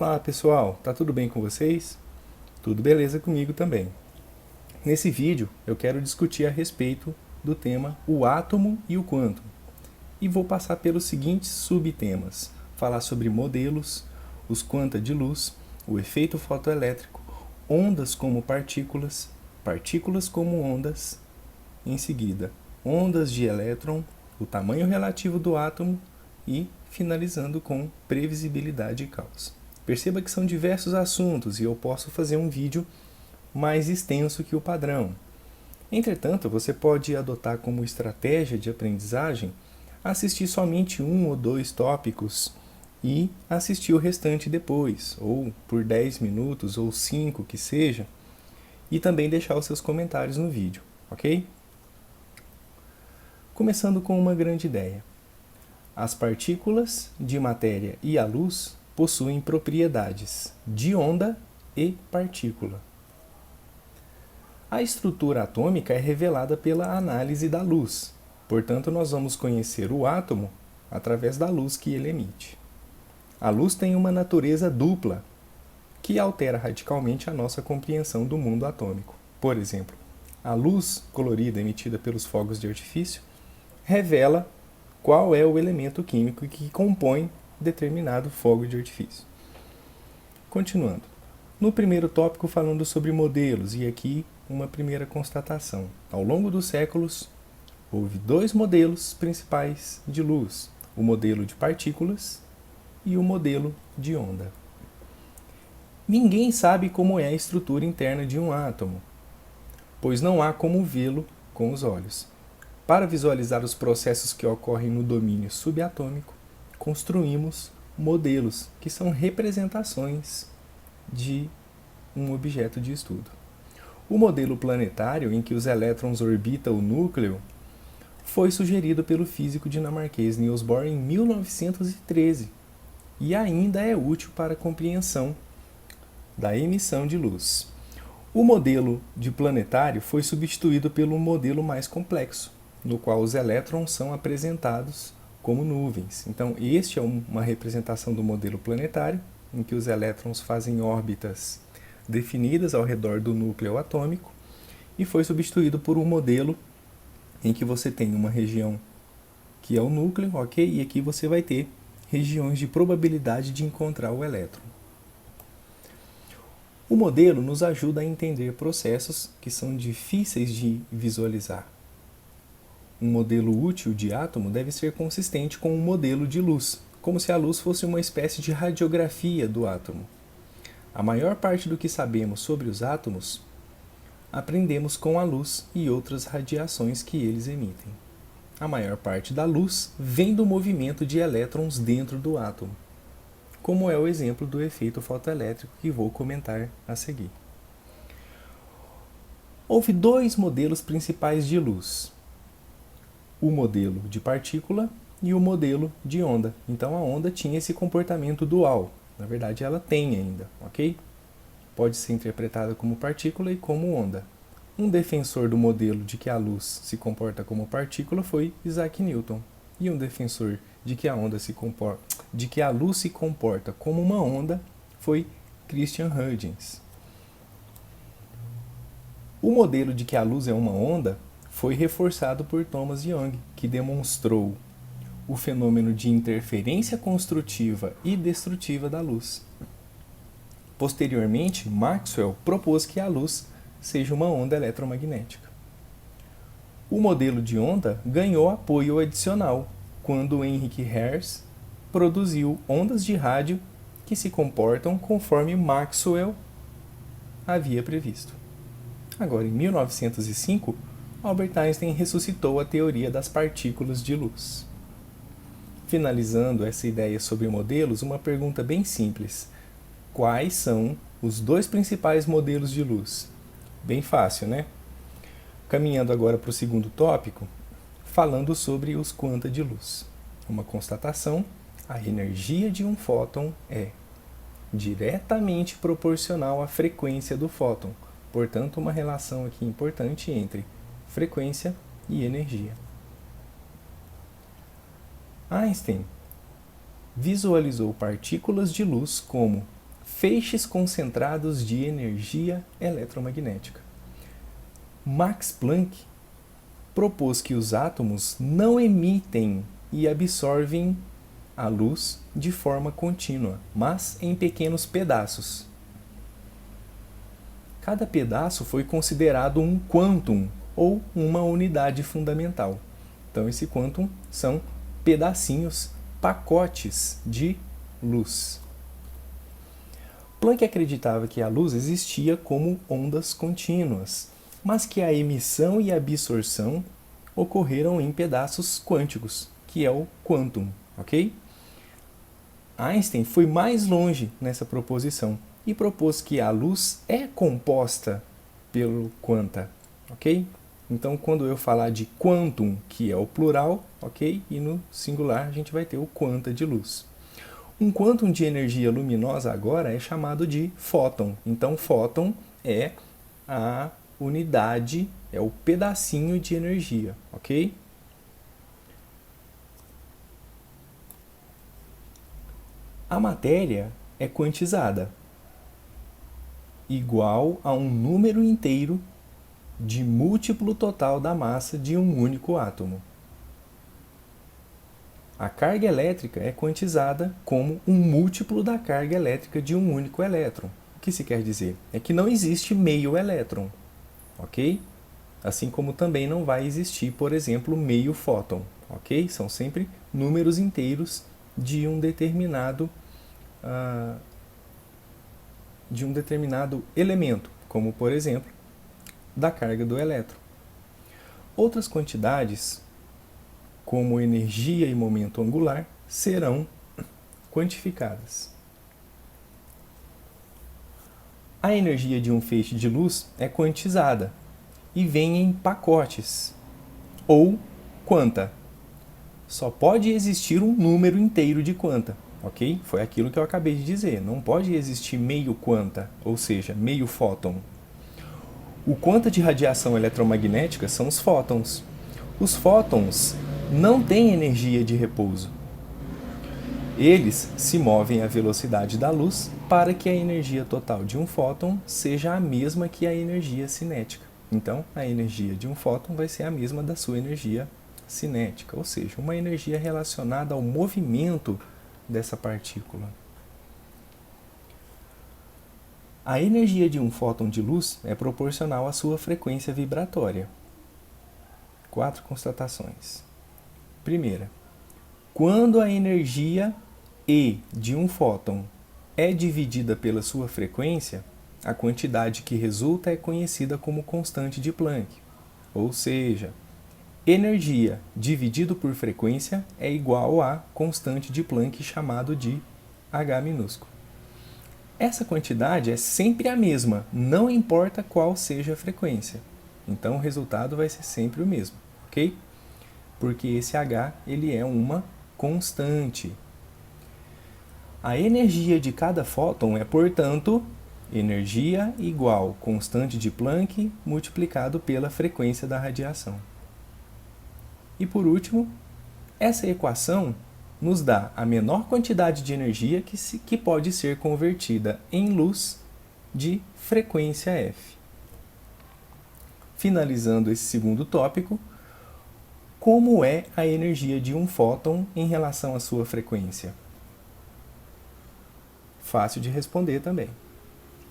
Olá pessoal, tá tudo bem com vocês? Tudo beleza comigo também. Nesse vídeo eu quero discutir a respeito do tema o átomo e o quantum. E vou passar pelos seguintes subtemas: falar sobre modelos, os quanta de luz, o efeito fotoelétrico, ondas como partículas, partículas como ondas, em seguida, ondas de elétron, o tamanho relativo do átomo e finalizando com previsibilidade e caos. Perceba que são diversos assuntos e eu posso fazer um vídeo mais extenso que o padrão. Entretanto, você pode adotar como estratégia de aprendizagem assistir somente um ou dois tópicos e assistir o restante depois, ou por 10 minutos ou 5 que seja, e também deixar os seus comentários no vídeo, ok? Começando com uma grande ideia. As partículas de matéria e a luz possuem propriedades de onda e partícula. A estrutura atômica é revelada pela análise da luz, portanto, nós vamos conhecer o átomo através da luz que ele emite. A luz tem uma natureza dupla, que altera radicalmente a nossa compreensão do mundo atômico. Por exemplo, a luz colorida emitida pelos fogos de artifício revela qual é o elemento químico que compõe determinado fogo de artifício. Continuando. No primeiro tópico falando sobre modelos, e aqui uma primeira constatação. Ao longo dos séculos, houve dois modelos principais de luz, o modelo de partículas e o modelo de onda. Ninguém sabe como é a estrutura interna de um átomo, pois não há como vê-lo com os olhos. Para visualizar os processos que ocorrem no domínio subatômico, construímos modelos, que são representações de um objeto de estudo. O modelo planetário, em que os elétrons orbitam o núcleo, foi sugerido pelo físico dinamarquês Niels Bohr em 1913 e ainda é útil para a compreensão da emissão de luz. O modelo de planetário foi substituído pelo modelo mais complexo, no qual os elétrons são apresentados como nuvens. Então, este é uma representação do modelo planetário, em que os elétrons fazem órbitas definidas ao redor do núcleo atômico, e foi substituído por um modelo em que você tem uma região que é o núcleo, ok? E aqui você vai ter regiões de probabilidade de encontrar o elétron. O modelo nos ajuda a entender processos que são difíceis de visualizar. Um modelo útil de átomo deve ser consistente com um modelo de luz, como se a luz fosse uma espécie de radiografia do átomo. A maior parte do que sabemos sobre os átomos aprendemos com a luz e outras radiações que eles emitem. A maior parte da luz vem do movimento de elétrons dentro do átomo, como é o exemplo do efeito fotoelétrico que vou comentar a seguir. Houve dois modelos principais de luz: o modelo de partícula e o modelo de onda. Então a onda tinha esse comportamento dual. Na verdade, ela tem ainda, ok? Pode ser interpretada como partícula e como onda. Um defensor do modelo de que a luz se comporta como partícula foi Isaac Newton. E um defensor de que a luz se comporta como uma onda foi Christian Huygens. O modelo de que a luz é uma onda foi reforçado por Thomas Young, que demonstrou o fenômeno de interferência construtiva e destrutiva da luz. Posteriormente, Maxwell propôs que a luz seja uma onda eletromagnética. O modelo de onda ganhou apoio adicional quando Heinrich Hertz produziu ondas de rádio que se comportam conforme Maxwell havia previsto. Agora, em 1905, Albert Einstein ressuscitou a teoria das partículas de luz. Finalizando essa ideia sobre modelos, uma pergunta bem simples: quais são os dois principais modelos de luz? Bem fácil, né? Caminhando agora para o segundo tópico, falando sobre os quanta de luz. Uma constatação: a energia de um fóton é diretamente proporcional à frequência do fóton. Portanto, uma relação aqui importante entre frequência e energia. Einstein visualizou partículas de luz como feixes concentrados de energia eletromagnética. Max Planck propôs que os átomos não emitem e absorvem a luz de forma contínua, mas em pequenos pedaços. Cada pedaço foi considerado um quantum, ou uma unidade fundamental. Então, esse quantum são pedacinhos, pacotes de luz. Planck acreditava que a luz existia como ondas contínuas, mas que a emissão e a absorção ocorreram em pedaços quânticos, que é o quantum, ok? Einstein foi mais longe nessa proposição e propôs que a luz é composta pelo quanta, ok? Então, quando eu falar de quantum, que é o plural, ok? E no singular a gente vai ter o quanta de luz. Um quantum de energia luminosa agora é chamado de fóton. Então, fóton é a unidade, é o pedacinho de energia, ok? A matéria é quantizada, igual a um número inteiro de múltiplo total da massa de um único átomo. A carga elétrica é quantizada como um múltiplo da carga elétrica de um único elétron. O que se quer dizer? É que não existe meio elétron, ok? Assim como também não vai existir, por exemplo, meio fóton, ok? São sempre números inteiros de um determinado elemento, como por exemplo, da carga do elétron. Outras quantidades, como energia e momento angular, serão quantificadas. A energia de um feixe de luz é quantizada e vem em pacotes, ou quanta. Só pode existir um número inteiro de quanta, ok? Foi aquilo que eu acabei de dizer. Não pode existir meio quanta, ou seja, meio fóton. O quanta de radiação eletromagnética são os fótons. Os fótons não têm energia de repouso. Eles se movem à velocidade da luz para que a energia total de um fóton seja a mesma que a energia cinética. Então, a energia de um fóton vai ser a mesma da sua energia cinética, ou seja, uma energia relacionada ao movimento dessa partícula. A energia de um fóton de luz é proporcional à sua frequência vibratória. 4 constatações. Primeira, quando a energia E de um fóton é dividida pela sua frequência, a quantidade que resulta é conhecida como constante de Planck. Ou seja, energia dividido por frequência é igual a constante de Planck chamado de H minúsculo. Essa quantidade é sempre a mesma, não importa qual seja a frequência. Então o resultado vai ser sempre o mesmo, ok? Porque esse H ele é uma constante. A energia de cada fóton é, portanto, energia igual constante de Planck multiplicado pela frequência da radiação. E por último, essa equação nos dá a menor quantidade de energia que pode ser convertida em luz de frequência F. Finalizando esse segundo tópico, como é a energia de um fóton em relação à sua frequência? Fácil de responder também.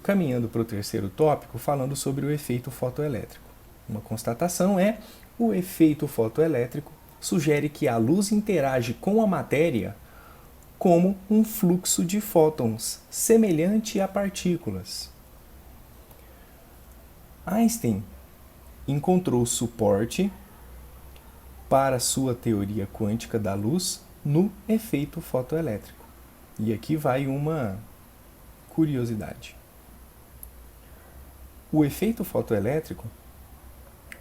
Caminhando para o terceiro tópico, falando sobre o efeito fotoelétrico. Uma constatação é: o efeito fotoelétrico sugere que a luz interage com a matéria como um fluxo de fótons, semelhante a partículas. Einstein encontrou suporte para sua teoria quântica da luz no efeito fotoelétrico. E aqui vai uma curiosidade. O efeito fotoelétrico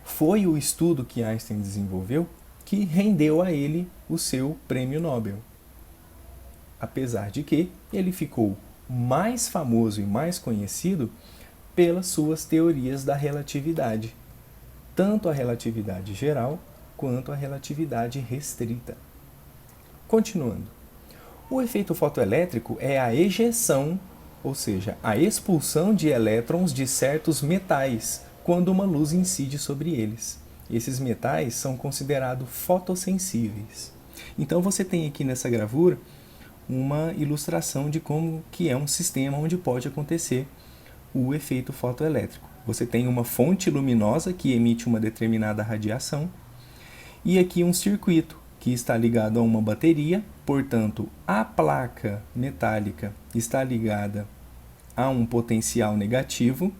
foi o estudo que Einstein desenvolveu que rendeu a ele o seu prêmio Nobel. Apesar de que ele ficou mais famoso e mais conhecido pelas suas teorias da relatividade, tanto a relatividade geral quanto a relatividade restrita. Continuando, o efeito fotoelétrico é a ejeção ou seja, a expulsão de elétrons de certos metais quando uma luz incide sobre eles. Esses metais são considerados fotossensíveis. Então você tem aqui nessa gravura uma ilustração de como que é um sistema onde pode acontecer o efeito fotoelétrico. Você tem uma fonte luminosa que emite uma determinada radiação e aqui um circuito que está ligado a uma bateria, portanto, a placa metálica está ligada a um potencial negativo,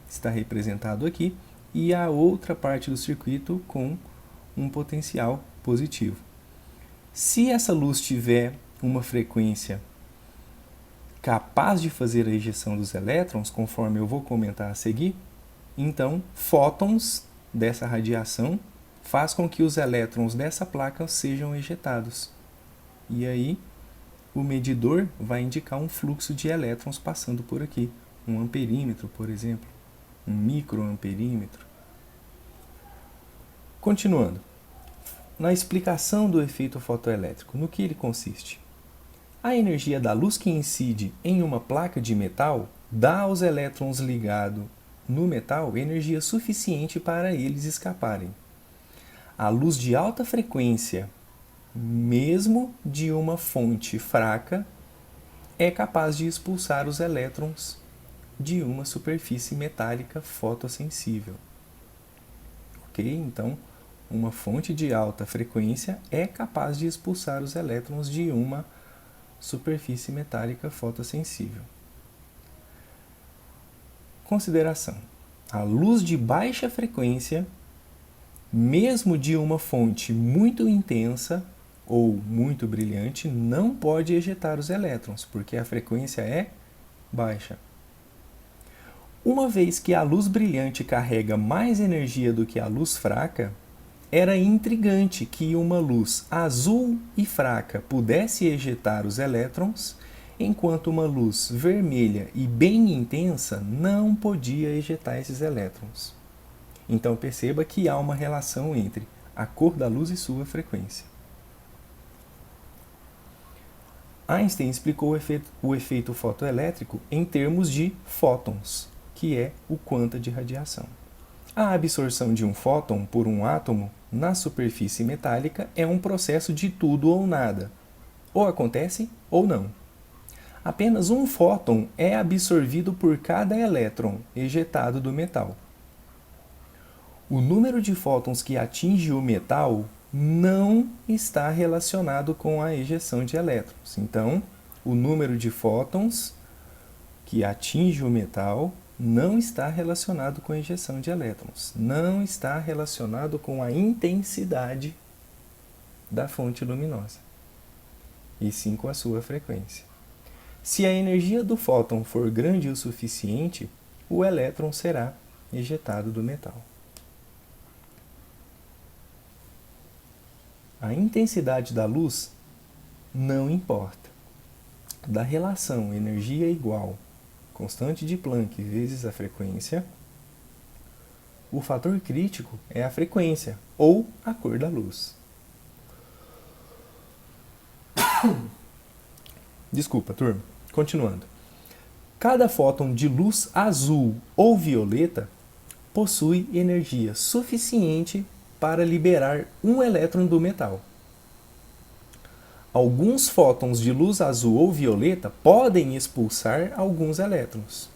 está representado aqui, e a outra parte do circuito com um potencial positivo. Se essa luz tiver uma frequência capaz de fazer a ejeção dos elétrons, conforme eu vou comentar a seguir, então fótons dessa radiação faz com que os elétrons dessa placa sejam ejetados. E aí o medidor vai indicar um fluxo de elétrons passando por aqui, um amperímetro, por exemplo, um microamperímetro. Continuando, na explicação do efeito fotoelétrico, no que ele consiste? A energia da luz que incide em uma placa de metal dá aos elétrons ligados no metal energia suficiente para eles escaparem. A luz de alta frequência, mesmo de uma fonte fraca, é capaz de expulsar os elétrons de uma superfície metálica fotossensível. Ok? Então, uma fonte de alta frequência é capaz de expulsar os elétrons de uma superfície metálica fotossensível. Consideração: a luz de baixa frequência, mesmo de uma fonte muito intensa ou muito brilhante, não pode ejetar os elétrons, porque a frequência é baixa. Uma vez que a luz brilhante carrega mais energia do que a luz fraca, era intrigante que uma luz azul e fraca pudesse ejetar os elétrons, enquanto uma luz vermelha e bem intensa não podia ejetar esses elétrons. Então perceba que há uma relação entre a cor da luz e sua frequência. Einstein explicou o efeito fotoelétrico em termos de fótons, que é o quanta de radiação. A absorção de um fóton por um átomo na superfície metálica é um processo de tudo ou nada. Ou acontece ou não. Apenas um fóton é absorvido por cada elétron ejetado do metal. O número de fótons que atinge o metal não está relacionado com a ejeção de elétrons. Então, o número de fótons que atinge o metal não está relacionado com a ejeção de elétrons, não está relacionado com a intensidade da fonte luminosa, e sim com a sua frequência. Se a energia do fóton for grande o suficiente, o elétron será ejetado do metal. A intensidade da luz não importa. Da relação energia igual constante de Planck vezes a frequência, o fator crítico é a frequência ou a cor da luz. Desculpa, turma. Continuando. Cada fóton de luz azul ou violeta possui energia suficiente para liberar um elétron do metal. Alguns fótons de luz azul ou violeta podem expulsar alguns elétrons,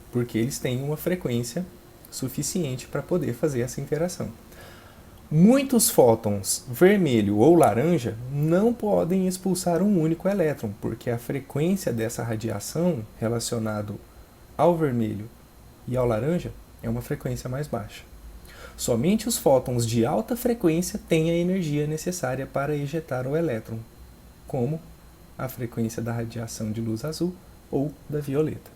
porque eles têm uma frequência suficiente para poder fazer essa interação. Muitos fótons vermelho ou laranja não podem expulsar um único elétron, porque a frequência dessa radiação relacionada ao vermelho e ao laranja é uma frequência mais baixa. Somente os fótons de alta frequência têm a energia necessária para ejetar o elétron, como a frequência da radiação de luz azul ou da violeta.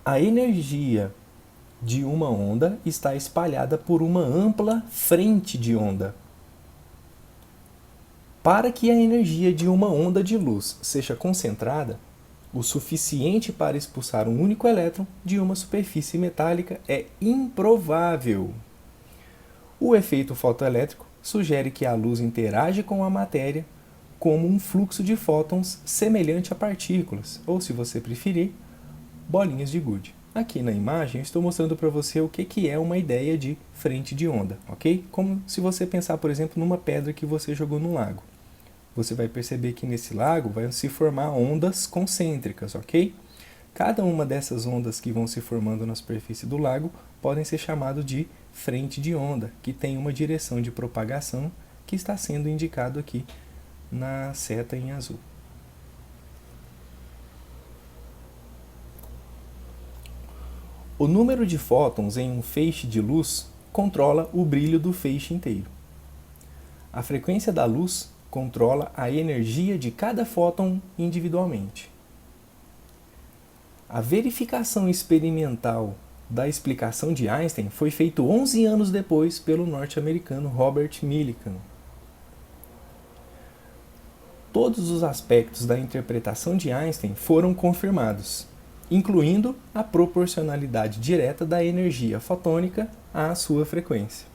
A energia de uma onda está espalhada por uma ampla frente de onda. Para que a energia de uma onda de luz seja concentrada, o suficiente para expulsar um único elétron de uma superfície metálica é improvável. O efeito fotoelétrico sugere que a luz interage com a matéria como um fluxo de fótons semelhante a partículas, ou se você preferir, bolinhas de gude. Aqui na imagem eu estou mostrando para você o que é uma ideia de frente de onda, ok? Como se você pensar, por exemplo, numa pedra que você jogou no lago. Você vai perceber que nesse lago vai se formar ondas concêntricas, ok? Cada uma dessas ondas que vão se formando na superfície do lago podem ser chamadas de frente de onda, que tem uma direção de propagação que está sendo indicado aqui na seta em azul. O número de fótons em um feixe de luz controla o brilho do feixe inteiro. A frequência da luz controla a energia de cada fóton individualmente. A verificação experimental da explicação de Einstein foi feita 11 anos depois pelo norte-americano Robert Millikan. Todos os aspectos da interpretação de Einstein foram confirmados, incluindo a proporcionalidade direta da energia fotônica à sua frequência.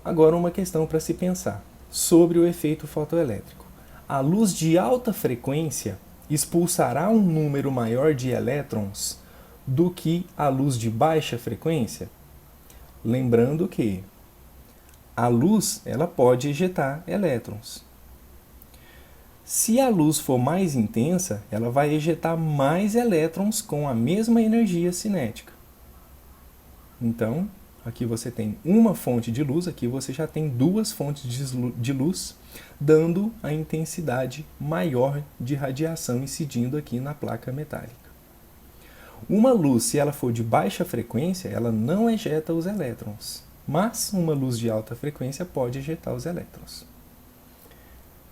Agora uma questão para se pensar sobre o efeito fotoelétrico. A luz de alta frequência expulsará um número maior de elétrons do que a luz de baixa frequência? Lembrando que a luz ela pode ejetar elétrons. Se a luz for mais intensa, ela vai ejetar mais elétrons com a mesma energia cinética. Então, aqui você tem uma fonte de luz, aqui você já tem duas fontes de luz, dando a intensidade maior de radiação incidindo aqui na placa metálica. Uma luz, se ela for de baixa frequência, ela não ejeta os elétrons, mas uma luz de alta frequência pode ejetar os elétrons.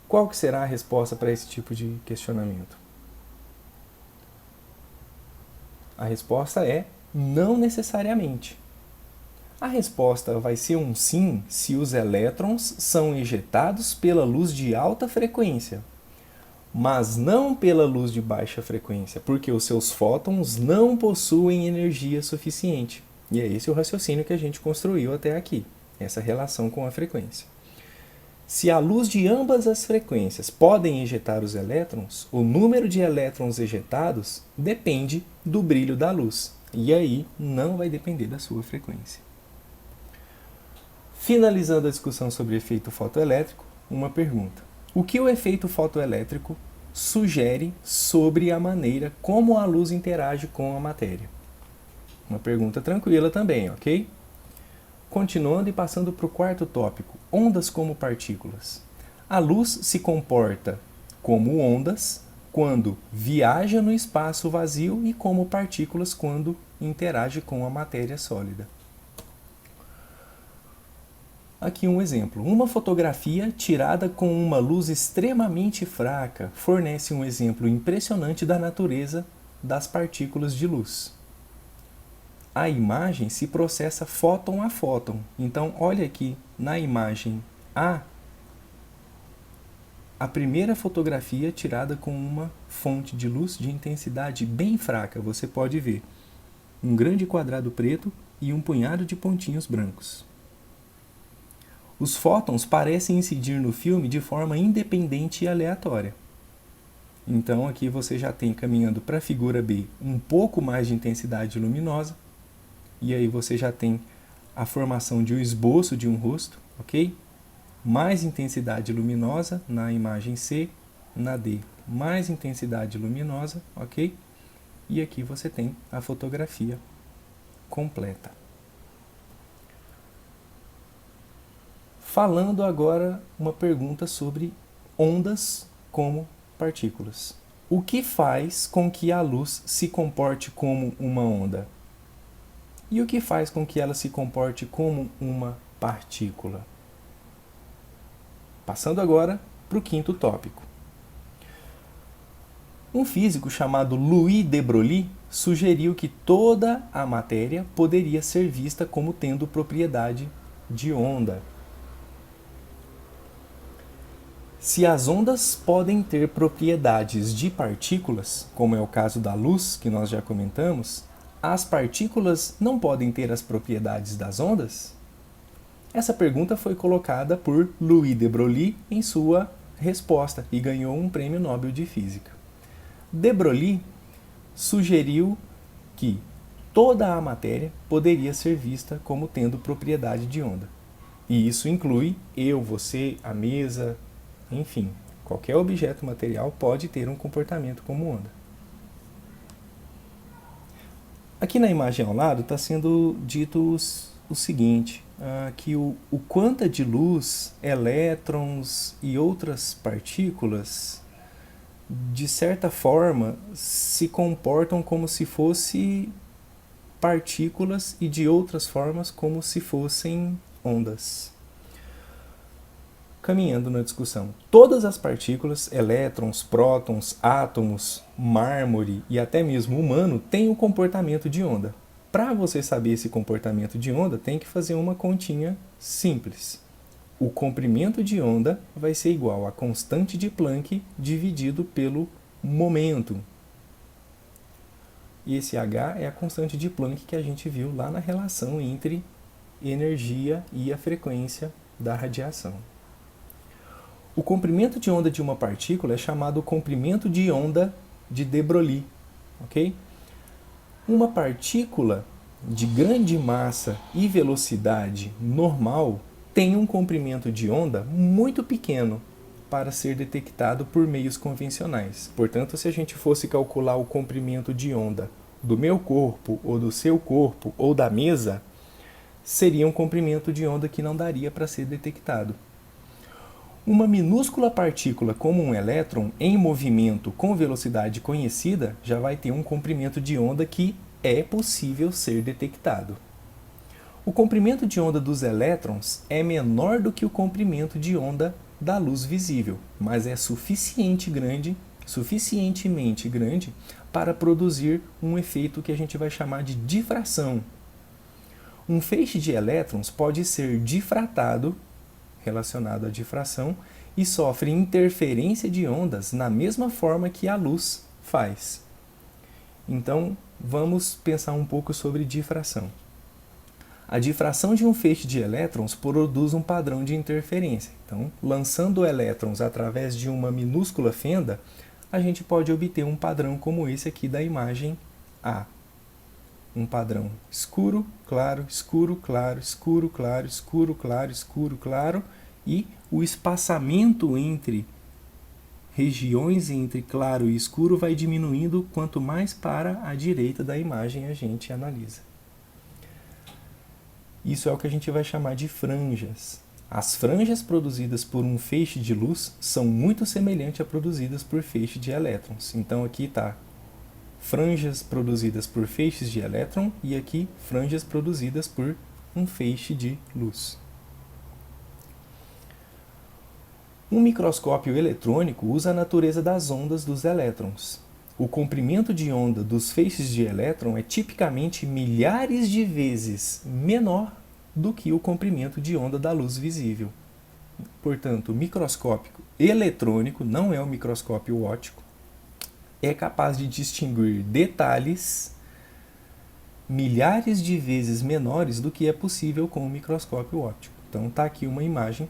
Qual que será a resposta para esse tipo de questionamento? A resposta é não necessariamente. A resposta vai ser um sim se os elétrons são ejetados pela luz de alta frequência, mas não pela luz de baixa frequência, porque os seus fótons não possuem energia suficiente. E é esse o raciocínio que a gente construiu até aqui, essa relação com a frequência. Se a luz de ambas as frequências podem ejetar os elétrons, o número de elétrons ejetados depende do brilho da luz, e aí não vai depender da sua frequência. Finalizando a discussão sobre efeito fotoelétrico, uma pergunta. O que o efeito fotoelétrico sugere sobre a maneira como a luz interage com a matéria? Uma pergunta tranquila também, ok? Continuando e passando para o quarto tópico, ondas como partículas. A luz se comporta como ondas quando viaja no espaço vazio e como partículas quando interage com a matéria sólida. Aqui um exemplo. Uma fotografia tirada com uma luz extremamente fraca fornece um exemplo impressionante da natureza das partículas de luz. A imagem se processa fóton a fóton. Então, olha aqui na imagem A, a primeira fotografia tirada com uma fonte de luz de intensidade bem fraca. Você pode ver um grande quadrado preto e um punhado de pontinhos brancos. Os fótons parecem incidir no filme de forma independente e aleatória. Então, aqui você já tem, caminhando para a figura B, um pouco mais de intensidade luminosa. E aí você já tem a formação de um esboço de um rosto, ok? Mais intensidade luminosa na imagem C, na D, mais intensidade luminosa, ok? E aqui você tem a fotografia completa. Falando agora uma pergunta sobre ondas como partículas. O que faz com que a luz se comporte como uma onda? E o que faz com que ela se comporte como uma partícula? Passando agora para o quinto tópico. Um físico chamado Louis de Broglie sugeriu que toda a matéria poderia ser vista como tendo propriedade de onda. Se as ondas podem ter propriedades de partículas, como é o caso da luz, que nós já comentamos, as partículas não podem ter as propriedades das ondas? Essa pergunta foi colocada por Louis de Broglie em sua resposta e ganhou um prêmio Nobel de Física. De Broglie sugeriu que toda a matéria poderia ser vista como tendo propriedade de onda. E isso inclui eu, você, a mesa, enfim, qualquer objeto material pode ter um comportamento como onda. Aqui na imagem ao lado está sendo dito o seguinte, que o quanta de luz, elétrons e outras partículas, de certa forma, se comportam como se fossem partículas e de outras formas como se fossem ondas. Caminhando na discussão, todas as partículas, elétrons, prótons, átomos, mármore e até mesmo humano têm o comportamento de onda. Para você saber esse comportamento de onda, tem que fazer uma continha simples. O comprimento de onda vai ser igual à constante de Planck dividido pelo momento. E esse H é a constante de Planck que a gente viu lá na relação entre energia e a frequência da radiação. O comprimento de onda de uma partícula é chamado comprimento de onda de de Broglie, ok? Uma partícula de grande massa e velocidade normal tem um comprimento de onda muito pequeno para ser detectado por meios convencionais. Portanto, se a gente fosse calcular o comprimento de onda do meu corpo, ou do seu corpo, ou da mesa, seria um comprimento de onda que não daria para ser detectado. Uma minúscula partícula como um elétron em movimento com velocidade conhecida já vai ter um comprimento de onda que é possível ser detectado. O comprimento de onda dos elétrons é menor do que o comprimento de onda da luz visível, mas é suficientemente grande para produzir um efeito que a gente vai chamar de difração. Um feixe de elétrons pode ser difratado, relacionado à difração, e sofre interferência de ondas na mesma forma que a luz faz. Então, vamos pensar um pouco sobre difração. A difração de um feixe de elétrons produz um padrão de interferência. Então, lançando elétrons através de uma minúscula fenda, a gente pode obter um padrão como esse aqui da imagem A. Um padrão escuro, claro, escuro, claro, escuro, claro, escuro, claro, escuro, claro, e o espaçamento entre regiões entre claro e escuro vai diminuindo quanto mais para a direita da imagem a gente analisa. Isso é o que a gente vai chamar de franjas. As franjas produzidas por um feixe de luz são muito semelhantes a produzidas por feixe de elétrons. Então aqui está franjas produzidas por feixes de elétron e aqui franjas produzidas por um feixe de luz. Um microscópio eletrônico usa a natureza das ondas dos elétrons. O comprimento de onda dos feixes de elétron é tipicamente milhares de vezes menor do que o comprimento de onda da luz visível. Portanto, o microscópio eletrônico, não é um microscópio óptico, é capaz de distinguir detalhes milhares de vezes menores do que é possível com o microscópio óptico. Então está aqui uma imagem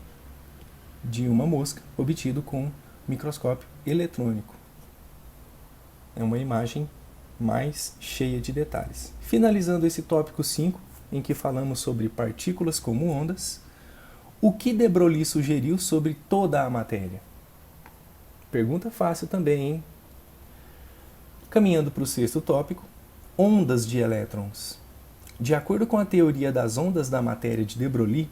de uma mosca obtido com microscópio eletrônico. É uma imagem mais cheia de detalhes. Finalizando esse tópico 5, em que falamos sobre partículas como ondas, o que de Broglie sugeriu sobre toda a matéria? Pergunta fácil também, hein? Caminhando para o sexto tópico, ondas de elétrons. De acordo com a teoria das ondas da matéria de de Broglie,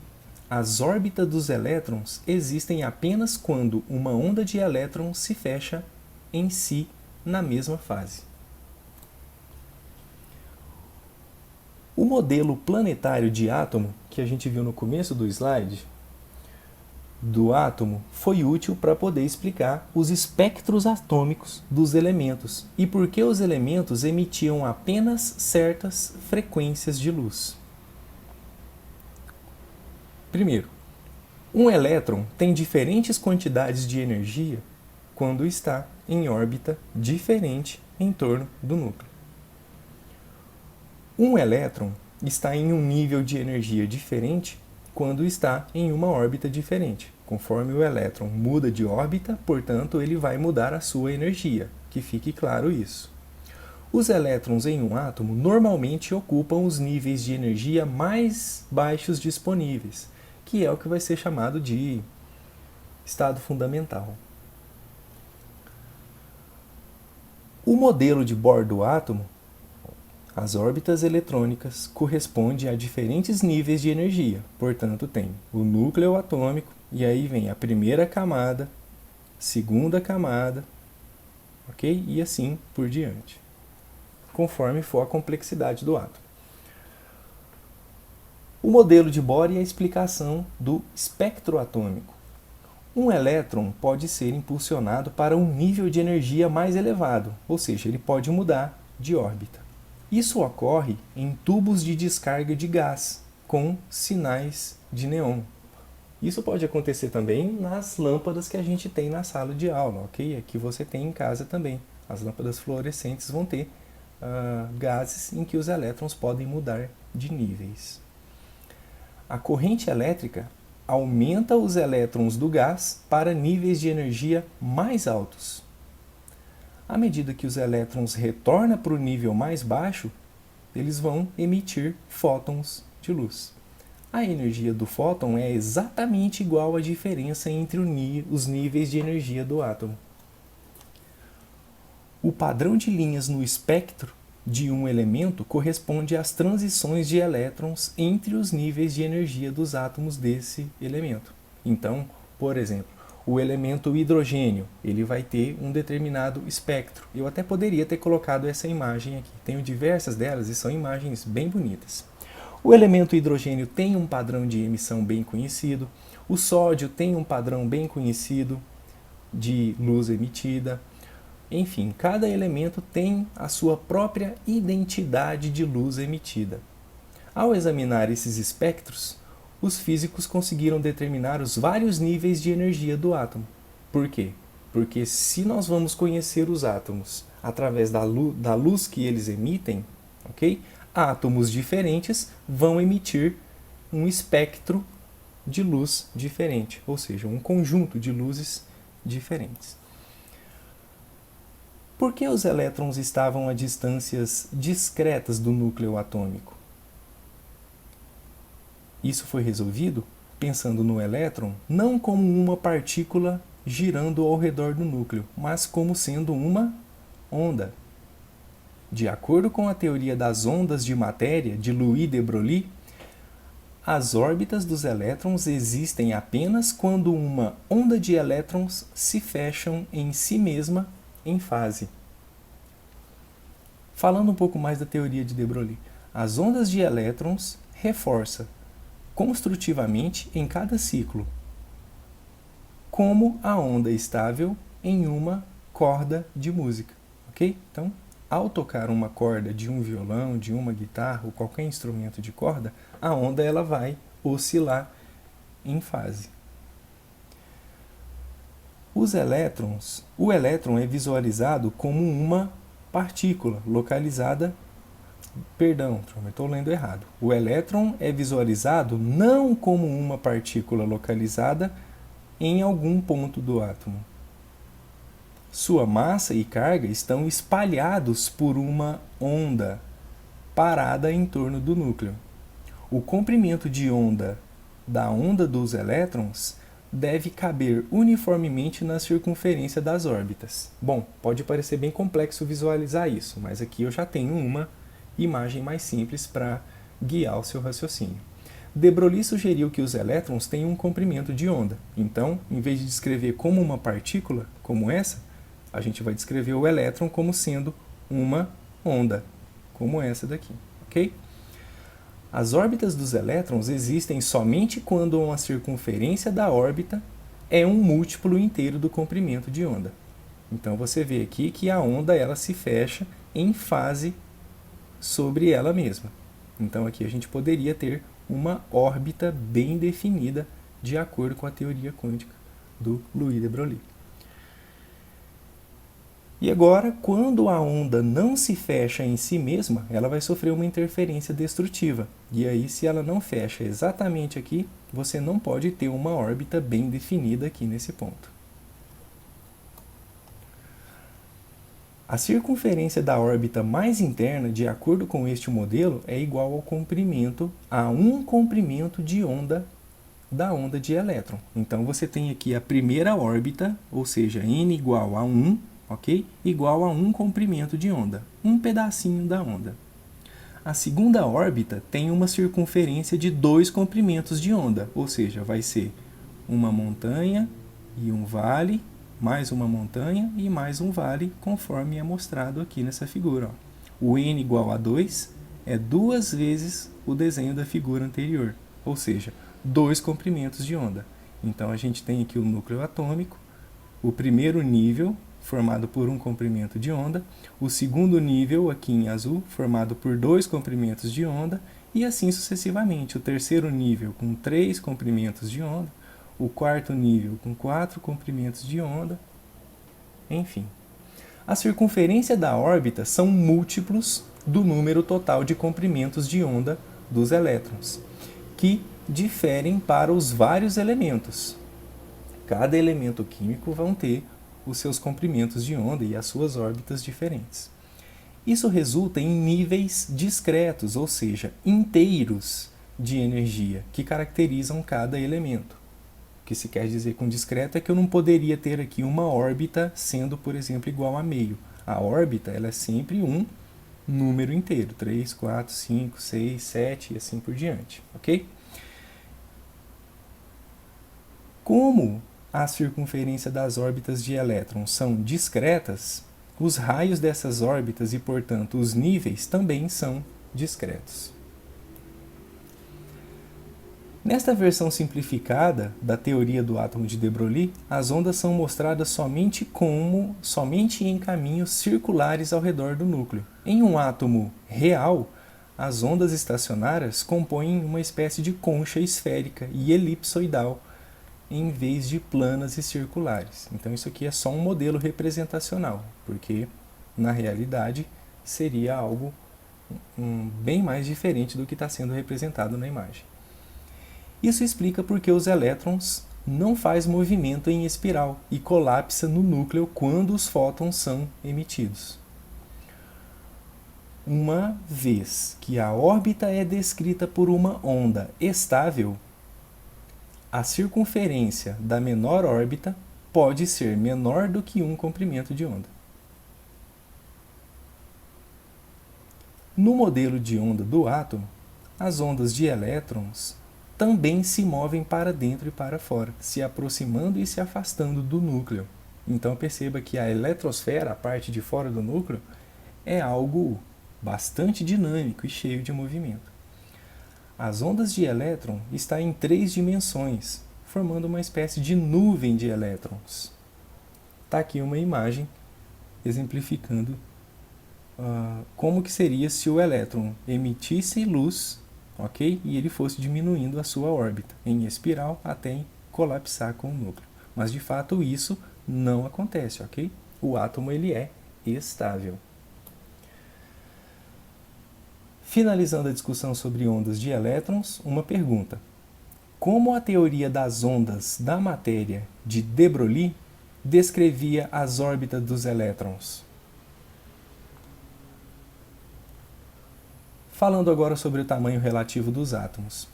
as órbitas dos elétrons existem apenas quando uma onda de elétrons se fecha em si na mesma fase. O modelo planetário de átomo, que a gente viu no começo do slide, do átomo, foi útil para poder explicar os espectros atômicos dos elementos e por que os elementos emitiam apenas certas frequências de luz. Primeiro, um elétron tem diferentes quantidades de energia quando está em órbita diferente em torno do núcleo. Um elétron está em um nível de energia diferente quando está em uma órbita diferente. Conforme o elétron muda de órbita, portanto, ele vai mudar a sua energia, que fique claro isso. Os elétrons em um átomo normalmente ocupam os níveis de energia mais baixos disponíveis, que é o que vai ser chamado de estado fundamental. O modelo de Bohr do átomo, as órbitas eletrônicas, corresponde a diferentes níveis de energia. Portanto, tem o núcleo atômico, e aí vem a primeira camada, segunda camada, ok? E assim por diante, conforme for a complexidade do átomo. O modelo de Bohr é a explicação do espectro atômico. Um elétron pode ser impulsionado para um nível de energia mais elevado, ou seja, ele pode mudar de órbita. Isso ocorre em tubos de descarga de gás, com sinais de neon. Isso pode acontecer também nas lâmpadas que a gente tem na sala de aula, ok? Aqui você tem em casa também. As lâmpadas fluorescentes vão ter gases em que os elétrons podem mudar de níveis. A corrente elétrica aumenta os elétrons do gás para níveis de energia mais altos. À medida que os elétrons retornam para o nível mais baixo, eles vão emitir fótons de luz. A energia do fóton é exatamente igual à diferença entre os níveis de energia do átomo. O padrão de linhas no espectro de um elemento corresponde às transições de elétrons entre os níveis de energia dos átomos desse elemento. Então, por exemplo, o elemento hidrogênio, ele vai ter um determinado espectro. Eu até poderia ter colocado essa imagem aqui. Tenho diversas delas e são imagens bem bonitas. O elemento hidrogênio tem um padrão de emissão bem conhecido. O sódio tem um padrão bem conhecido de luz emitida. Enfim, cada elemento tem a sua própria identidade de luz emitida. Ao examinar esses espectros, os físicos conseguiram determinar os vários níveis de energia do átomo. Por quê? Porque se nós vamos conhecer os átomos através da luz que eles emitem, ok? Átomos diferentes vão emitir um espectro de luz diferente, ou seja, um conjunto de luzes diferentes. Por que os elétrons estavam a distâncias discretas do núcleo atômico? Isso foi resolvido pensando no elétron não como uma partícula girando ao redor do núcleo, mas como sendo uma onda. De acordo com a teoria das ondas de matéria de Louis de Broglie, as órbitas dos elétrons existem apenas quando uma onda de elétrons se fecham em si mesma em fase. Falando um pouco mais da teoria de de Broglie, as ondas de elétrons reforçam construtivamente em cada ciclo, como a onda estável em uma corda de música, ok? Então, ao tocar uma corda de um violão, de uma guitarra ou qualquer instrumento de corda, a onda ela vai oscilar em fase. Os elétrons, o elétron é visualizado como uma partícula localizada. Perdão, eu estou lendo errado. O elétron é visualizado não como uma partícula localizada em algum ponto do átomo. Sua massa e carga estão espalhados por uma onda parada em torno do núcleo. O comprimento de onda da onda dos elétrons deve caber uniformemente na circunferência das órbitas. Bom, pode parecer bem complexo visualizar isso, mas aqui eu já tenho uma imagem mais simples para guiar o seu raciocínio. De Broglie sugeriu que os elétrons têm um comprimento de onda. Então, em vez de descrever como uma partícula, como essa, a gente vai descrever o elétron como sendo uma onda, como essa daqui, ok? As órbitas dos elétrons existem somente quando a circunferência da órbita é um múltiplo inteiro do comprimento de onda. Então você vê aqui que a onda ela se fecha em fase sobre ela mesma. Então aqui a gente poderia ter uma órbita bem definida de acordo com a teoria quântica do Louis de Broglie. E agora, quando a onda não se fecha em si mesma, ela vai sofrer uma interferência destrutiva. E aí, se ela não fecha exatamente aqui, você não pode ter uma órbita bem definida aqui nesse ponto. A circunferência da órbita mais interna, de acordo com este modelo, é igual ao comprimento a um comprimento de onda da onda de elétron. Então você tem aqui a primeira órbita, ou seja, n igual a 1, ok? Igual a um comprimento de onda, um pedacinho da onda. A segunda órbita tem uma circunferência de 2 comprimentos de onda, ou seja, vai ser uma montanha e um vale, mais uma montanha e mais um vale, conforme é mostrado aqui nessa figura. Ó. O n igual a 2 é 2 vezes o desenho da figura anterior, ou seja, 2 comprimentos de onda. Então a gente tem aqui o núcleo atômico, o primeiro nível, formado por um comprimento de onda, o segundo nível, aqui em azul, formado por 2 comprimentos de onda, e assim sucessivamente. O terceiro nível com 3 comprimentos de onda, o quarto nível com 4 comprimentos de onda, enfim. A circunferência da órbita são múltiplos do número total de comprimentos de onda dos elétrons, que diferem para os vários elementos. Cada elemento químico vão ter os seus comprimentos de onda e as suas órbitas diferentes. Isso resulta em níveis discretos, ou seja, inteiros de energia, que caracterizam cada elemento. O que se quer dizer com discreto é que eu não poderia ter aqui uma órbita sendo, por exemplo, igual a meio. A órbita ela é sempre um número inteiro, 3, 4, 5, 6, 7 e assim por diante, ok? Como a circunferência das órbitas de elétrons são discretas, os raios dessas órbitas e, portanto, os níveis também são discretos. Nesta versão simplificada da teoria do átomo de de Broglie, as ondas são mostradas somente em caminhos circulares ao redor do núcleo. Em um átomo real, as ondas estacionárias compõem uma espécie de concha esférica e elipsoidal, em vez de planas e circulares. Então isso aqui é só um modelo representacional, porque na realidade seria algo bem mais diferente do que está sendo representado na imagem. Isso explica porque os elétrons não fazem movimento em espiral e colapsa no núcleo quando os fótons são emitidos. Uma vez que a órbita é descrita por uma onda estável, a circunferência da menor órbita pode ser menor do que um comprimento de onda. No modelo de onda do átomo, as ondas de elétrons também se movem para dentro e para fora, se aproximando e se afastando do núcleo. Então perceba que a eletrosfera, a parte de fora do núcleo, é algo bastante dinâmico e cheio de movimento. As ondas de elétron estão em 3 dimensões, formando uma espécie de nuvem de elétrons. Está aqui uma imagem exemplificando como que seria se o elétron emitisse luz, ok? E ele fosse diminuindo a sua órbita em espiral até colapsar com o núcleo. Mas de fato isso não acontece, ok? O átomo ele é estável. Finalizando a discussão sobre ondas de elétrons, uma pergunta. Como a teoria das ondas da matéria de de Broglie descrevia as órbitas dos elétrons? Falando agora sobre o tamanho relativo dos átomos.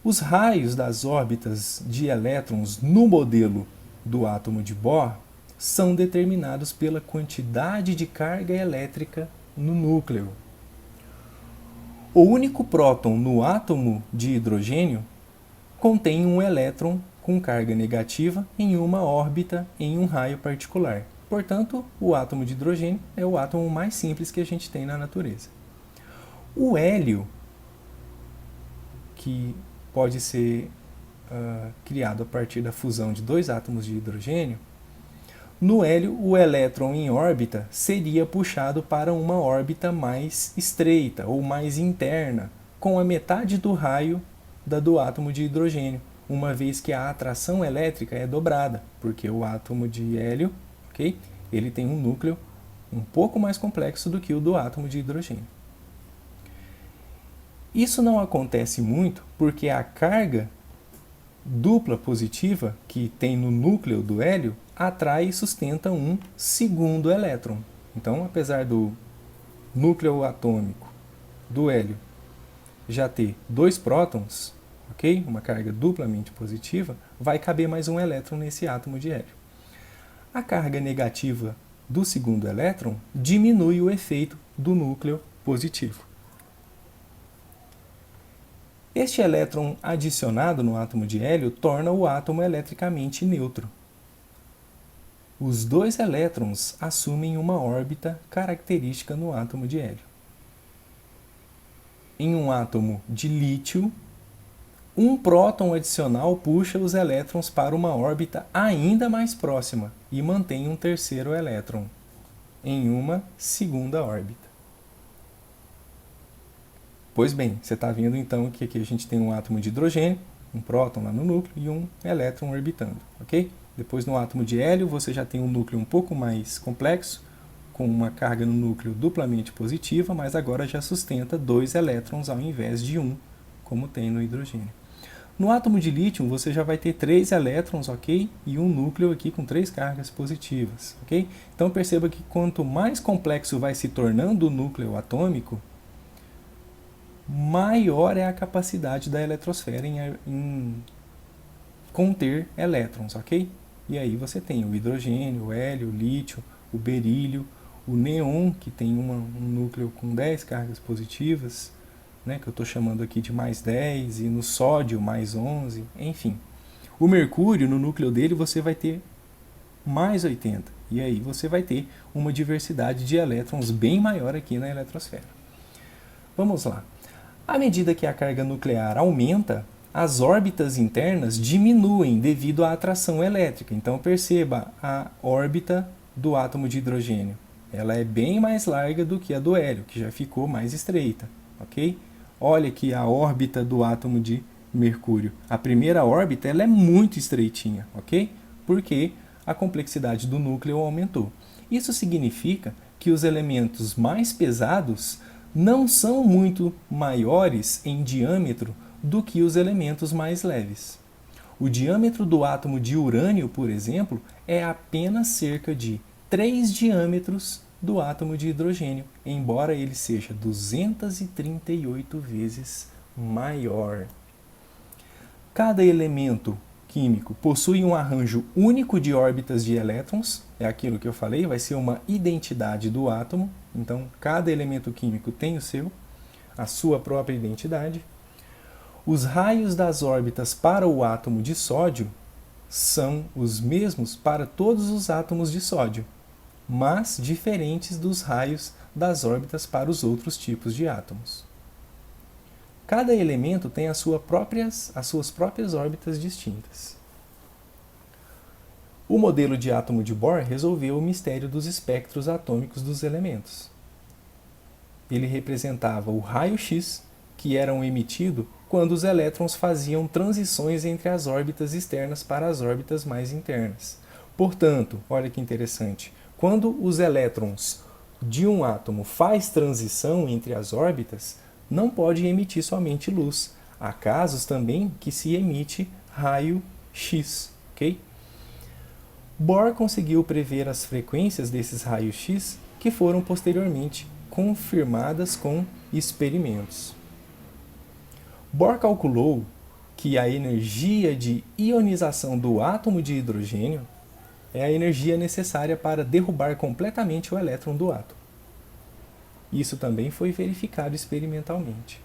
Os raios das órbitas de elétrons no modelo do átomo de Bohr são determinados pela quantidade de carga elétrica no núcleo. O único próton no átomo de hidrogênio contém um elétron com carga negativa em uma órbita em um raio particular. Portanto, o átomo de hidrogênio é o átomo mais simples que a gente tem na natureza. O hélio, que pode ser criado a partir da fusão de 2 átomos de hidrogênio, no hélio o elétron em órbita seria puxado para uma órbita mais estreita ou mais interna, com a metade do raio do átomo de hidrogênio, uma vez que a atração elétrica é dobrada, porque o átomo de hélio, ok, ele tem um núcleo um pouco mais complexo do que o do átomo de hidrogênio. Isso não acontece muito porque a carga dupla positiva que tem no núcleo do hélio atrai e sustenta um segundo elétron. Então, apesar do núcleo atômico do hélio já ter 2 prótons, ok? Uma carga duplamente positiva, vai caber mais um elétron nesse átomo de hélio. A carga negativa do segundo elétron diminui o efeito do núcleo positivo. Este elétron adicionado no átomo de hélio torna o átomo eletricamente neutro. Os 2 elétrons assumem uma órbita característica no átomo de hélio. Em um átomo de lítio, um próton adicional puxa os elétrons para uma órbita ainda mais próxima e mantém um terceiro elétron em uma segunda órbita. Pois bem, você está vendo então que aqui a gente tem um átomo de hidrogênio, um próton lá no núcleo e um elétron orbitando, ok? Depois no átomo de hélio você já tem um núcleo um pouco mais complexo, com uma carga no núcleo duplamente positiva, mas agora já sustenta 2 elétrons ao invés de 1, como tem no hidrogênio. No átomo de lítio você já vai ter 3 elétrons, ok? E um núcleo aqui com 3 cargas positivas, ok? Então perceba que quanto mais complexo vai se tornando o núcleo atômico, maior é a capacidade da eletrosfera em conter elétrons, ok? E aí você tem o hidrogênio, o hélio, o lítio, o berílio, o neon, que tem um núcleo com 10 cargas positivas, né, que eu estou chamando aqui de mais 10, e no sódio mais 11, enfim. O mercúrio, no núcleo dele, você vai ter mais 80, e aí você vai ter uma diversidade de elétrons bem maior aqui na eletrosfera. Vamos lá. À medida que a carga nuclear aumenta, as órbitas internas diminuem devido à atração elétrica. Então perceba a órbita do átomo de hidrogênio. Ela é bem mais larga do que a do hélio, que já ficou mais estreita, ok? Olha aqui a órbita do átomo de mercúrio. A primeira órbita ela é muito estreitinha, ok? Porque a complexidade do núcleo aumentou. Isso significa que os elementos mais pesados não são muito maiores em diâmetro do que os elementos mais leves. O diâmetro do átomo de urânio, por exemplo, é apenas cerca de 3 diâmetros do átomo de hidrogênio, embora ele seja 238 vezes maior. Cada elemento químico possui um arranjo único de órbitas de elétrons, é aquilo que eu falei, vai ser uma identidade do átomo, então cada elemento químico tem a sua própria identidade. Os raios das órbitas para o átomo de sódio são os mesmos para todos os átomos de sódio, mas diferentes dos raios das órbitas para os outros tipos de átomos. Cada elemento tem as suas próprias órbitas distintas. O modelo de átomo de Bohr resolveu o mistério dos espectros atômicos dos elementos. Ele representava o raio-x que era emitido quando os elétrons faziam transições entre as órbitas externas para as órbitas mais internas. Portanto, olha que interessante, quando os elétrons de um átomo faz transição entre as órbitas, não pode emitir somente luz. Há casos também que se emite raio-x, ok? Bohr conseguiu prever as frequências desses raios-x que foram posteriormente confirmadas com experimentos. Bohr calculou que a energia de ionização do átomo de hidrogênio é a energia necessária para derrubar completamente o elétron do átomo. Isso também foi verificado experimentalmente.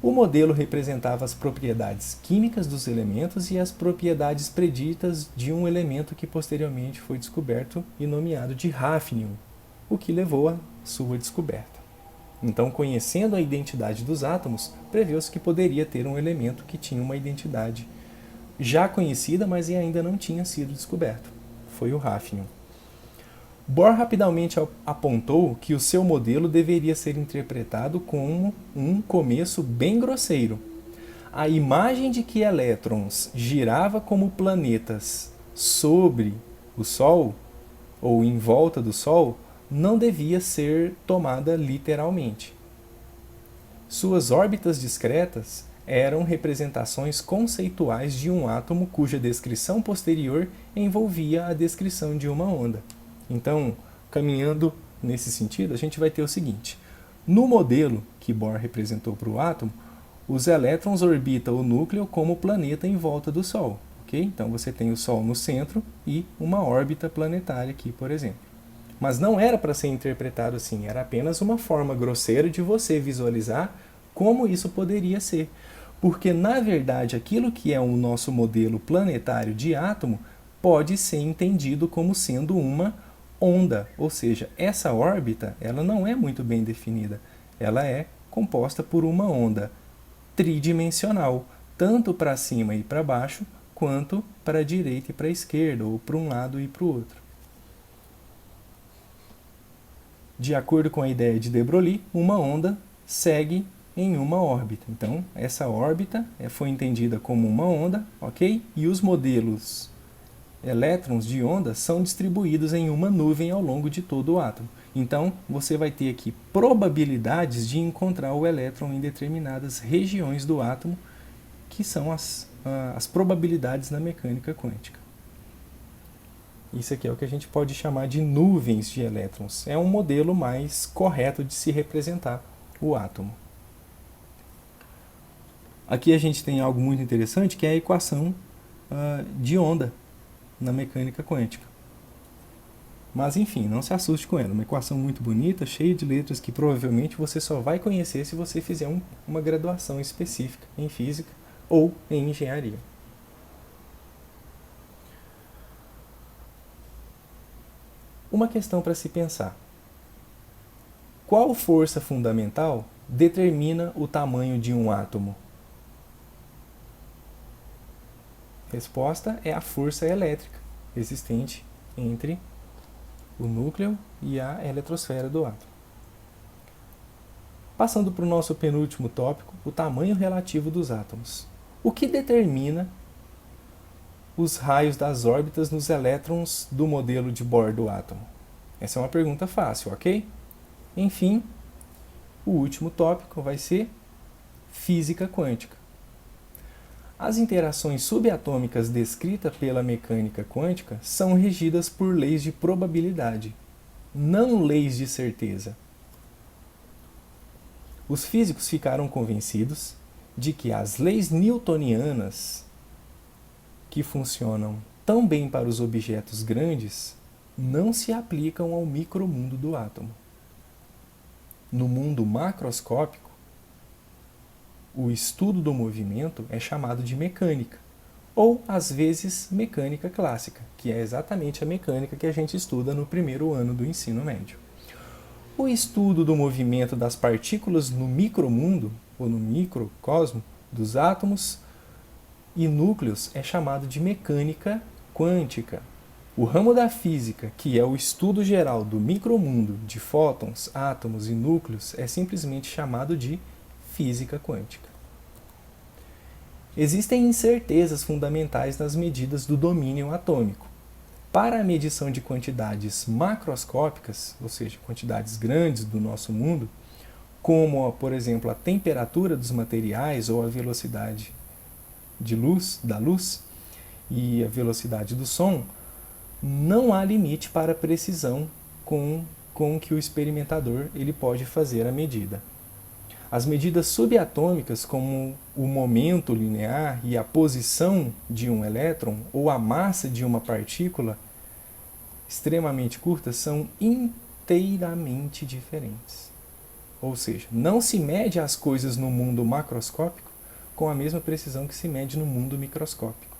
O modelo representava as propriedades químicas dos elementos e as propriedades preditas de um elemento que posteriormente foi descoberto e nomeado de hafnium, o que levou à sua descoberta. Então, conhecendo a identidade dos átomos, preveu-se que poderia ter um elemento que tinha uma identidade já conhecida, mas ainda não tinha sido descoberto. Foi o hafnium. Bohr rapidamente apontou que o seu modelo deveria ser interpretado como um começo bem grosseiro. A imagem de que elétrons girava como planetas sobre o Sol, ou em volta do Sol, não devia ser tomada literalmente. Suas órbitas discretas eram representações conceituais de um átomo cuja descrição posterior envolvia a descrição de uma onda. Então, caminhando nesse sentido, a gente vai ter o seguinte: no modelo que Bohr representou para o átomo, os elétrons orbitam o núcleo como planeta em volta do Sol. Okay? Então você tem o Sol no centro e uma órbita planetária aqui, por exemplo. Mas não era para ser interpretado assim, era apenas uma forma grosseira de você visualizar como isso poderia ser. Porque, na verdade, aquilo que é o nosso modelo planetário de átomo pode ser entendido como sendo uma onda, ou seja, essa órbita ela não é muito bem definida, ela é composta por uma onda tridimensional, tanto para cima e para baixo, quanto para a direita e para a esquerda, ou para um lado e para o outro. De acordo com a ideia de de Broglie, uma onda segue em uma órbita. Então, essa órbita foi entendida como uma onda, ok? E os modelos elétrons de onda são distribuídos em uma nuvem ao longo de todo o átomo. Então, você vai ter aqui probabilidades de encontrar o elétron em determinadas regiões do átomo, que são as probabilidades na mecânica quântica. Isso aqui é o que a gente pode chamar de nuvens de elétrons. É um modelo mais correto de se representar o átomo. Aqui a gente tem algo muito interessante, que é a equação de onda na mecânica quântica. Mas enfim, não se assuste com ela. Uma equação muito bonita, cheia de letras que provavelmente você só vai conhecer se você fizer uma graduação específica em física ou em engenharia. Uma questão para se pensar: qual força fundamental determina o tamanho de um átomo? Resposta é a força elétrica existente entre o núcleo e a eletrosfera do átomo. Passando para o nosso penúltimo tópico, o tamanho relativo dos átomos. O que determina os raios das órbitas nos elétrons do modelo de Bohr do átomo? Essa é uma pergunta fácil, ok? Enfim, o último tópico vai ser física quântica. As interações subatômicas descritas pela mecânica quântica são regidas por leis de probabilidade, não leis de certeza. Os físicos ficaram convencidos de que as leis newtonianas, que funcionam tão bem para os objetos grandes, não se aplicam ao micromundo do átomo. No mundo macroscópico, o estudo do movimento é chamado de mecânica, ou às vezes mecânica clássica, que é exatamente a mecânica que a gente estuda no primeiro ano do ensino médio. O estudo do movimento das partículas no micromundo, ou no microcosmo, dos átomos e núcleos é chamado de mecânica quântica. O ramo da física, que é o estudo geral do micromundo de fótons, átomos e núcleos, é simplesmente chamado de física quântica. Existem incertezas fundamentais nas medidas do domínio atômico. Para a medição de quantidades macroscópicas, ou seja, quantidades grandes do nosso mundo, como, por exemplo, a temperatura dos materiais ou a velocidade da luz e a velocidade do som, não há limite para a precisão com que o experimentador ele pode fazer a medida. As medidas subatômicas, como o momento linear e a posição de um elétron ou a massa de uma partícula extremamente curta, são inteiramente diferentes. Ou seja, não se mede as coisas no mundo macroscópico com a mesma precisão que se mede no mundo microscópico.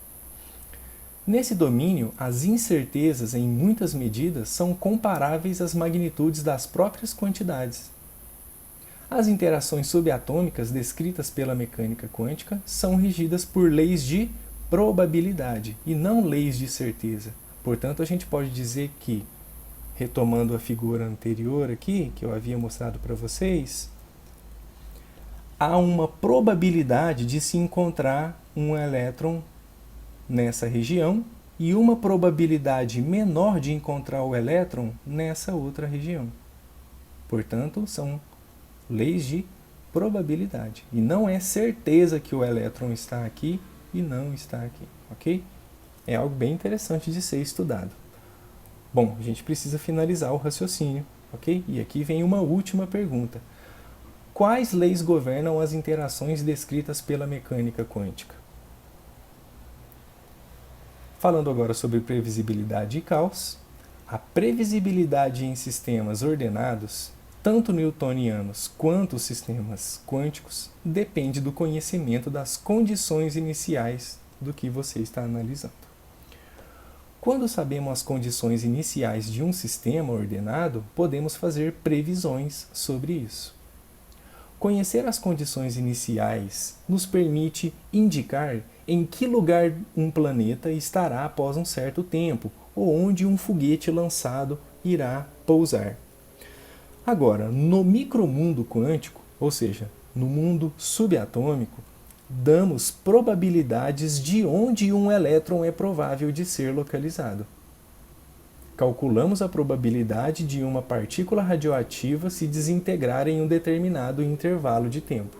Nesse domínio, as incertezas em muitas medidas são comparáveis às magnitudes das próprias quantidades. As interações subatômicas descritas pela mecânica quântica são regidas por leis de probabilidade e não leis de certeza. Portanto, a gente pode dizer que, retomando a figura anterior aqui, que eu havia mostrado para vocês, há uma probabilidade de se encontrar um elétron nessa região e uma probabilidade menor de encontrar o elétron nessa outra região. Portanto, são leis de probabilidade. E não é certeza que o elétron está aqui e não está aqui, ok? É algo bem interessante de ser estudado. Bom, a gente precisa finalizar o raciocínio, ok? E aqui vem uma última pergunta. Quais leis governam as interações descritas pela mecânica quântica? Falando agora sobre previsibilidade e caos, a previsibilidade em sistemas ordenados, tanto newtonianos quanto sistemas quânticos, depende do conhecimento das condições iniciais do que você está analisando. Quando sabemos as condições iniciais de um sistema ordenado, podemos fazer previsões sobre isso. Conhecer as condições iniciais nos permite indicar em que lugar um planeta estará após um certo tempo, ou onde um foguete lançado irá pousar. Agora, no micromundo quântico, ou seja, no mundo subatômico, damos probabilidades de onde um elétron é provável de ser localizado. Calculamos a probabilidade de uma partícula radioativa se desintegrar em um determinado intervalo de tempo.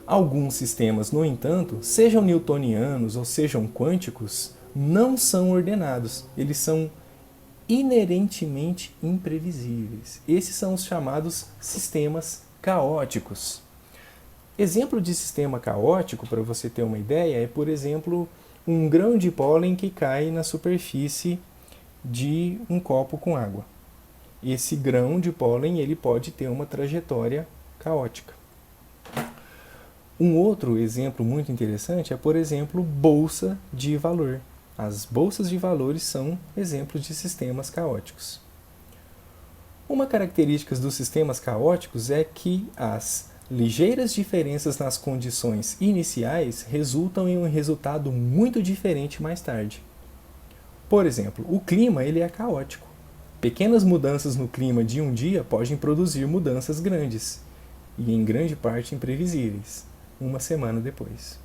Alguns sistemas, no entanto, sejam newtonianos ou sejam quânticos, não são ordenados. Eles são inerentemente imprevisíveis. Esses são os chamados sistemas caóticos. Exemplo de sistema caótico, para você ter uma ideia, é, por exemplo, um grão de pólen que cai na superfície de um copo com água. Esse grão de pólen ele pode ter uma trajetória caótica. Um outro exemplo muito interessante é, por exemplo, bolsa de valor. As bolsas de valores são exemplos de sistemas caóticos. Uma característica dos sistemas caóticos é que as ligeiras diferenças nas condições iniciais resultam em um resultado muito diferente mais tarde. Por exemplo, o clima ele é caótico. Pequenas mudanças no clima de um dia podem produzir mudanças grandes, e em grande parte imprevisíveis, uma semana depois.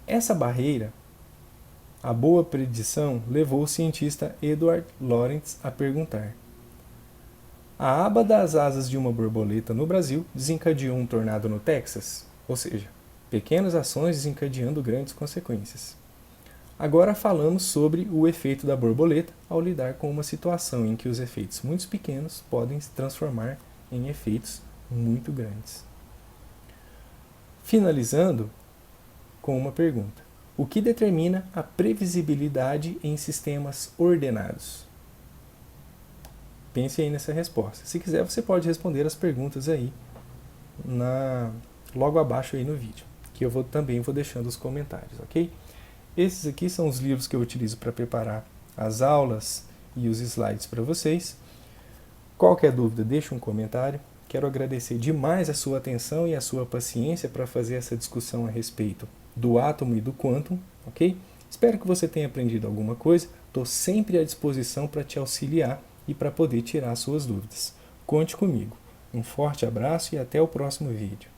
Essa barreira, a boa predição, levou o cientista Edward Lorenz a perguntar: a aba das asas de uma borboleta no Brasil desencadeou um tornado no Texas? Ou seja, pequenas ações desencadeando grandes consequências. Agora falamos sobre o efeito da borboleta ao lidar com uma situação em que os efeitos muito pequenos podem se transformar em efeitos muito grandes. Finalizando com uma pergunta: o que determina a previsibilidade em sistemas ordenados? Pense aí nessa resposta. Se quiser, você pode responder as perguntas aí logo abaixo aí no vídeo, que eu também vou deixando os comentários, ok? Esses aqui são os livros que eu utilizo para preparar as aulas e os slides para vocês. Qualquer dúvida, deixe um comentário. Quero agradecer demais a sua atenção e a sua paciência para fazer essa discussão a respeito do átomo e do quantum, ok? Espero que você tenha aprendido alguma coisa. Estou sempre à disposição para te auxiliar e para poder tirar suas dúvidas. Conte comigo. Um forte abraço e até o próximo vídeo.